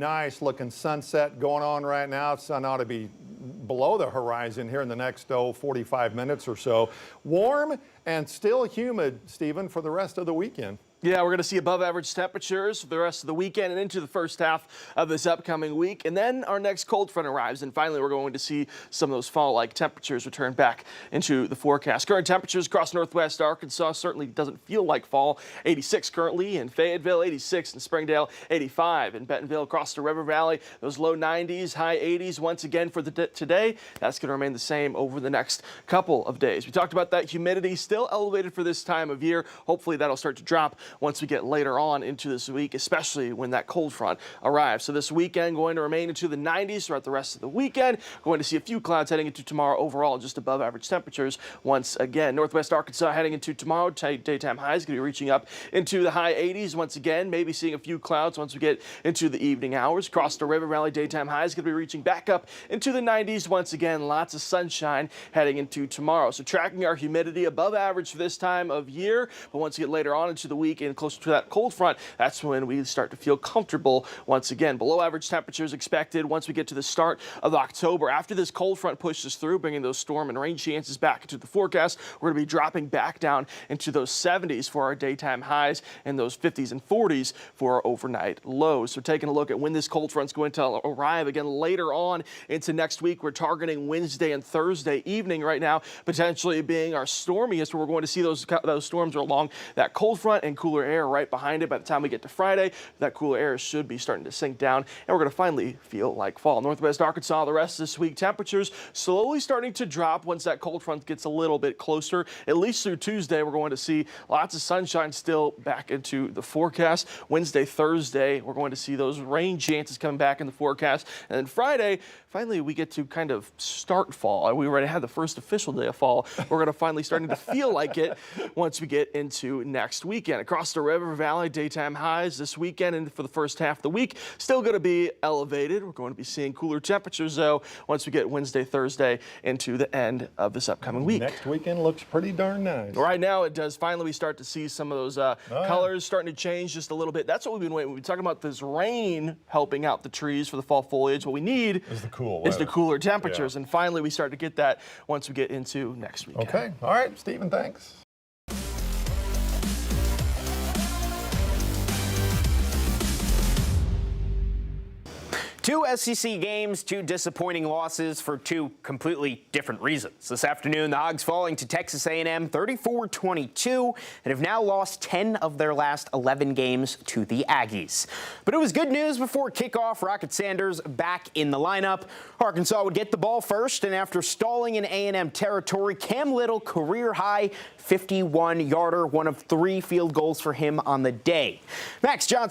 Nice looking sunset going on right now. Sun ought to be below the horizon here in the next 45 minutes or so. Warm and still humid, Stephen, for the rest of the weekend. Yeah, we're going to see above average temperatures for the rest of the weekend and into the first half of this upcoming week. And then our next cold front arrives. And finally, we're going to see some of those fall-like temperatures return back into the forecast. Current temperatures across northwest Arkansas certainly doesn't feel like fall. 86 currently in Fayetteville, 86 in Springdale, 85 in Bentonville across the River Valley. Those low 90s, high 80s once again for today. That's going to remain the same over the next couple of days. We talked about that humidity still elevated for this time of year. Hopefully that'll start to drop once we get later on into this week, especially when that cold front arrives. So this weekend going to remain into the 90s throughout the rest of the weekend. Going to see a few clouds heading into tomorrow. Overall, just above average temperatures once again. Northwest Arkansas heading into tomorrow. Daytime highs going to be reaching up into the high 80s once again. Maybe seeing a few clouds once we get into the evening hours. Across the River Valley, daytime highs going to be reaching back up into the 90s once again. Lots of sunshine heading into tomorrow. So tracking our humidity above average for this time of year. But once we get later on into the week and closer to that cold front, that's when we start to feel comfortable once again. Below average temperatures expected once we get to the start of October. After this cold front pushes through, bringing those storm and rain chances back into the forecast, we're going to be dropping back down into those 70s for our daytime highs and those 50s and 40s for our overnight lows. So taking a look at when this cold front's going to arrive again later on into next week, we're targeting Wednesday and Thursday evening right now, potentially being our stormiest, where we're going to see those storms are along that cold front and cooler air right behind it. By the time we get to Friday, that cooler air should be starting to sink down, and we're going to finally feel like fall. Northwest Arkansas, the rest of this week, temperatures slowly starting to drop once that cold front gets a little bit closer. At least through Tuesday, we're going to see lots of sunshine still back into the forecast. Wednesday, Thursday, we're going to see those rain chances coming back in the forecast. And then Friday, finally, we get to kind of start fall. We already had the first official day of fall. We're going to finally starting to feel like it once we get into next weekend. Across the River Valley, daytime highs this weekend and for the first half of the week still going to be elevated. We're going to be seeing cooler temperatures, though, once we get Wednesday, Thursday into the end of this upcoming week. Next weekend looks pretty darn nice. Right now it does. Finally, we start to see some of those colors starting to change just a little bit. That's what we've been waiting. We've been talking about this rain helping out the trees for the fall foliage. What we need is the cooler temperatures. And finally, we start to get that once we get into next weekend. Okay. All right, Stephen, thanks. Two SEC games, two disappointing losses for two completely different reasons. This afternoon, the Hogs falling to Texas A&M 34-22 and have now lost 10 of their last 11 games to the Aggies. But it was good news before kickoff. Rocket Sanders back in the lineup. Arkansas would get the ball first, and after stalling in A&M territory, Cam Little career-high 51-yarder, one of 3 field goals for him on the day. Max Johnson